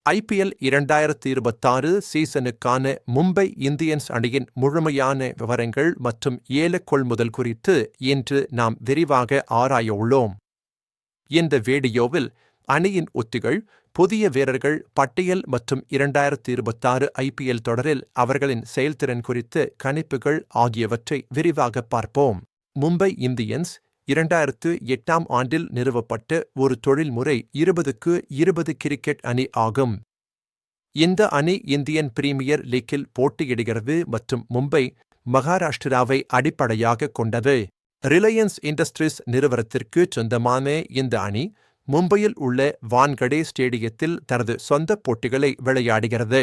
IPL 2026 சீசனுக்கான Mumbai Indians அணியின் முழுமையான விவரங்கள் மற்றும் ஏல கொள்முதல் குறித்து இன்று நாம் விரிவாக ஆராய உள்ளோம். இந்த வீடியோவில் அணியின் உத்திகள், புதிய வீரர்கள் பட்டியல் மற்றும் 2026 IPL தொடரில் அவர்களின் செயல்திறன் குறித்து கணிப்புகள் ஆகியவற்றை விரிவாக பார்ப்போம். மும்பை இந்தியன்ஸ் 2008ஆம் ஆண்டில் நிறுவப்பட்ட ஒரு தொழில்முறை 20-20 கிரிக்கெட் அணி ஆகும். இந்த அணி இந்தியன் பிரீமியர் லீக்கில் போட்டியிடுகிறது மற்றும் மும்பை, மகாராஷ்டிராவை அடிப்படையாகக் கொண்டது. ரிலையன்ஸ் இண்டஸ்ட்ரீஸ் நிறுவனத்திற்கு சொந்தமான இந்த அணி மும்பையில் உள்ள வான்கடே ஸ்டேடியத்தில் தனது சொந்த போட்டிகளை விளையாடுகிறது.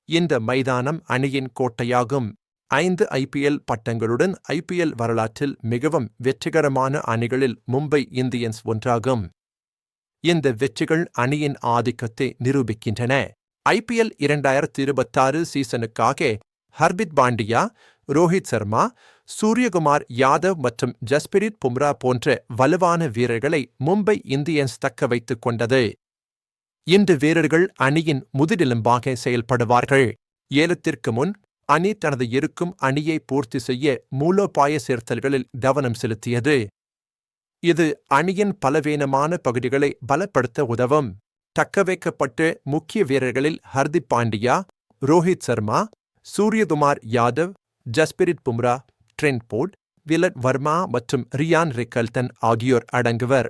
இந்த மைதானம் அணியின் கோட்டையாகும். 5 IPL பட்டங்களுடன் IPL வரலாற்றில் மிகவும் வெற்றிகரமான அணிகளில் மும்பை இந்தியன்ஸ் ஒன்றாகும். இந்த வெற்றிகள் அணியின் ஆதிக்கத்தை நிரூபிக்கின்றன. IPL 2026 சீசனுக்காக ஹர்திக் பாண்டியா, ரோஹித் சர்மா, சூரியகுமார் யாதவ் மற்றும் ஜஸ்பிரித் பும்ரா போன்ற வலுவான வீரர்களை மும்பை இந்தியன்ஸ் தக்க வைத்துக் கொண்டது. இந்த வீரர்கள் அணியின் முதுகெலும்பாக செயல்படுவார்கள். ஏலத்திற்கு முன் அணி தனது இருக்கும் அணியை பூர்த்தி செய்ய மூலோபாய சேர்த்தல்களில் கவனம் செலுத்தியது. இது அணியின் பலவீனமான பகுதிகளை பலப்படுத்த உதவும். தக்கவைக்கப்பட்ட முக்கிய வீரர்களில் ஹர்திக் பாண்டியா, ரோஹித் சர்மா, சூரியகுமார் யாதவ், ஜஸ்பிரித் பும்ரா, ட்ரெண்ட் போல்ட், விலட் வர்மா மற்றும் ரியான் ரிக்கல்டன் ஆகியோர் அடங்குவர்.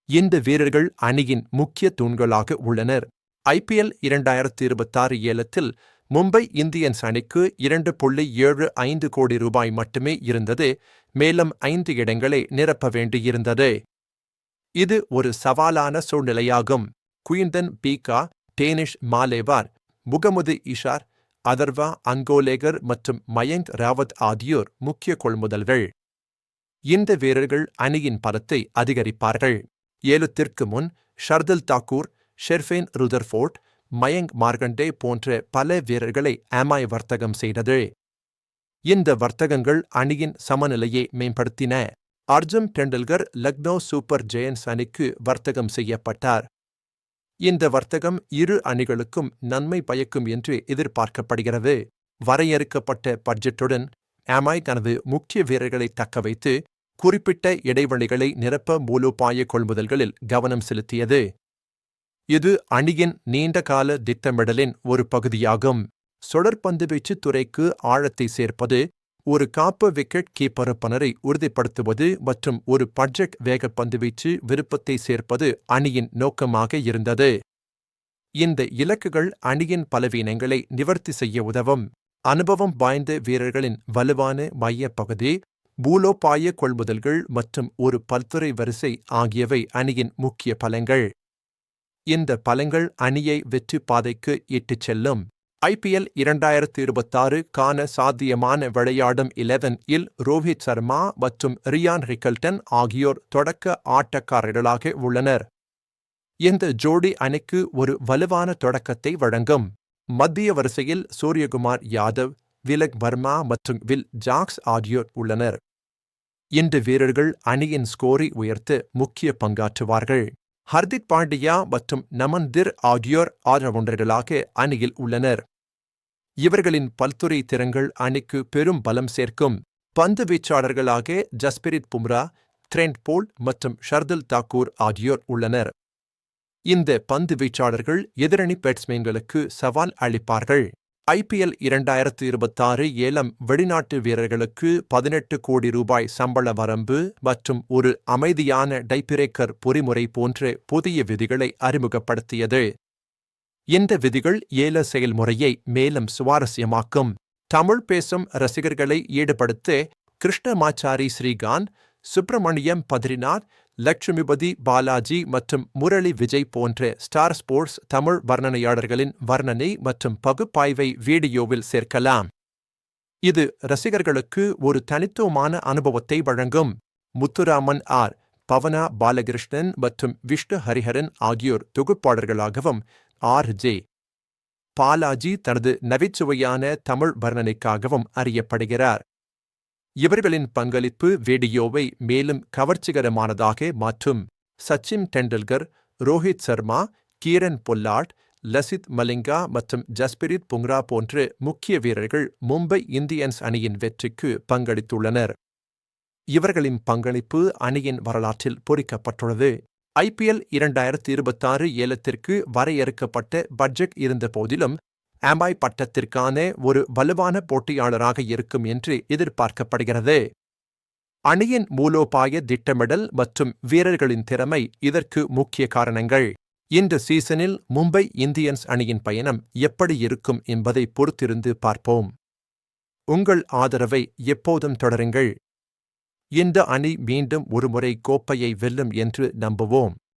இந்த வீரர்கள் அணியின் முக்கிய தூண்களாக உள்ளனர். IPL 2026 ஏலத்தில் மும்பை இந்தியன்ஸ் அணிக்கு 2.75 கோடி ரூபாய் மட்டுமே இருந்தது, மேலும் 5 இடங்களை நிரப்ப வேண்டியிருந்தது. இது ஒரு சவாலான சூழ்நிலையாகும். குயின்டன் பீகா, டேனிஷ் மாலேவார், முகமது இஷார், அதர்வா அங்கோலேகர் மற்றும் மயங்க் ராவத் ஆகியோர் முக்கிய கொள்முதல்கள். இந்த வீரர்கள் அணியின் பலத்தை அதிகரிப்பார்கள். ஏலத்திற்கு முன் ஷர்துல் தாக்கூர், ஷெர்ஃபேன் ருதர்ஃபோர்ட், மயங்க் மார்கண்டே போன்ற பல வீரர்களை அமாய் வர்த்தகம் செய்தது. இந்த வர்த்தகங்கள் அணியின் சமநிலையை மேம்படுத்தின. அர்ஜுன் டெண்டுல்கர் லக்னோ சூப்பர் ஜெயன்ட்ஸ் அணிக்கு வர்த்தகம் செய்யப்பட்டார். இந்த வர்த்தகம் இரு அணிகளுக்கும் நன்மை பயக்கும் என்று எதிர்பார்க்கப்படுகிறது. வரையறுக்கப்பட்ட பட்ஜெட்டுடன் அமாய் தனது முக்கிய வீரர்களை தக்கவைத்து குறிப்பிட்ட இடைவெளிகளை நிரப்ப மூலோபாய கொள்முதல்களில் கவனம் செலுத்தியது. இது அணியின் நீண்டகால திட்டமிடலின் ஒரு பகுதியாகும். சுழற்பந்துவீச்சு துறைக்கு ஆழத்தை சேர்ப்பது, ஒரு காப்பு விக்கெட் கீப்பருப்பனரை உறுதிப்படுத்துவது மற்றும் ஒரு பட்ஜெட் வேக பந்துவீச்சு விருப்பத்தை சேர்ப்பது அணியின் நோக்கமாக இருந்தது. இந்த இலக்குகள் அணியின் பலவீனங்களை நிவர்த்தி செய்ய உதவும். அனுபவம் வாய்ந்த வீரர்களின் வலுவான மையப் பகுதி, மூலோபாய கொள்முதல்கள் மற்றும் ஒரு பல்துறை வரிசை ஆகியவை அணியின் முக்கிய பலங்கள். இந்த பலங்கள் அணியை வெற்றி பாதைக்கு இட்டுச் செல்லும். IPL 2026 கான சாத்தியமான விளையாடும் 11 இல் ரோஹித் சர்மா மற்றும் ரியான் ரிக்கல்டன் ஆகியோர் தொடக்க ஆட்டக்காரர்களாக உள்ளனர். இந்த ஜோடி அணிக்கு ஒரு வலுவான தொடக்கத்தை வழங்கும். மத்திய வரிசையில் சூரியகுமார் யாதவ், விலக் வர்மா மற்றும் வில் ஜாக்ஸ் ஆகியோர் உள்ளனர். இந்த வீரர்கள் அணியின் ஸ்கோரை உயர்த்த முக்கிய பங்காற்றுவார்கள். ஹர்திக் பாண்டியா மற்றும் நமன்திர் ஆகியோர் ஆதரவுண்டர்களாக அணியில் உள்ளனர். இவர்களின் பல்துறை திறன்கள் அணிக்கு பெரும் பலம் சேர்க்கும். பந்து வீச்சாளர்களாக ஜஸ்பிரித் பும்ரா, ட்ரெண்ட் போல்ட் மற்றும் ஷர்துல் தாக்கூர் ஆகியோர் உள்ளனர். இந்த பந்து வீச்சாளர்கள் எதிரணி பேட்ஸ்மேன்களுக்கு சவால் அளிப்பார்கள். IPL 2026 ஏலம் வெளிநாட்டு வீரர்களுக்கு 18 கோடி ரூபாய் சம்பள வரம்பு மற்றும் ஒரு அமைதியான டைபிரேக்கர் பொறிமுறை போன்ற புதிய விதிகளை அறிமுகப்படுத்தியது. இந்த விதிகள் ஏல செயல்முறையை மேலும் சுவாரஸ்யமாக்கும். தமிழ் பேசும் ரசிகர்களை ஈடுபடுத்த கிருஷ்ணமாச்சாரி ஸ்ரீகாந்த், சுப்பிரமணியம் பத்ரிநாத், லட்சுமிபதி பாலாஜி மற்றும் முரளி விஜய் போன்ற ஸ்டார் ஸ்போர்ட்ஸ் தமிழ் வர்ணனையாளர்களின் வர்ணனை மற்றும் பகுப்பாய்வை வீடியோவில் சேர்க்கலாம். இது ரசிகர்களுக்கு ஒரு தனித்துவமான அனுபவத்தை வழங்கும். முத்துராமன் ஆர், பவனா பாலகிருஷ்ணன் மற்றும் விஷ்ணு ஹரிஹரன் ஆகியோர் தொகுப்பாளர்களாகவும், RJ பாலாஜி தனது நகைச்சுவையான தமிழ் வர்ணனைக்காகவும் அறியப்படுகிறார். இவர்களின் பங்களிப்பு வீடியோவை மேலும் கவர்ச்சிகரமானதாக மாற்றும். சச்சின் டெண்டுல்கர், ரோஹித் சர்மா, கீரன் பொல்லார்ட், லசித் மலிங்கா மற்றும் ஜஸ்பிரித் பும்ரா போன்ற முக்கிய வீரர்கள் மும்பை இந்தியன்ஸ் அணியின் வெற்றிக்கு பங்களித்துள்ளனர். இவர்களின் பங்களிப்பு அணியின் வரலாற்றில் பொறிக்கப்பட்டுள்ளது. IPL 2026 ஏலத்திற்கு வரையறுக்கப்பட்ட பட்ஜெட் இருந்த போதிலும் அம்பாய் பட்டத்திற்கான ஒரு வலுவான போட்டியாளராக இருக்கும் என்று எதிர்பார்க்கப்படுகிறது. அணியின் மூலோபாய திட்டமிடல் மற்றும் வீரர்களின் திறமை இதற்கு முக்கிய காரணங்கள். இந்த சீசனில் மும்பை இந்தியன்ஸ் அணியின் பயணம் எப்படி இருக்கும் என்பதை பொறுத்திருந்து பார்ப்போம். உங்கள் ஆதரவை எப்போதும் தொடருங்கள். இந்த அணி மீண்டும் ஒருமுறை கோப்பையை வெல்லும் என்று நம்புவோம்.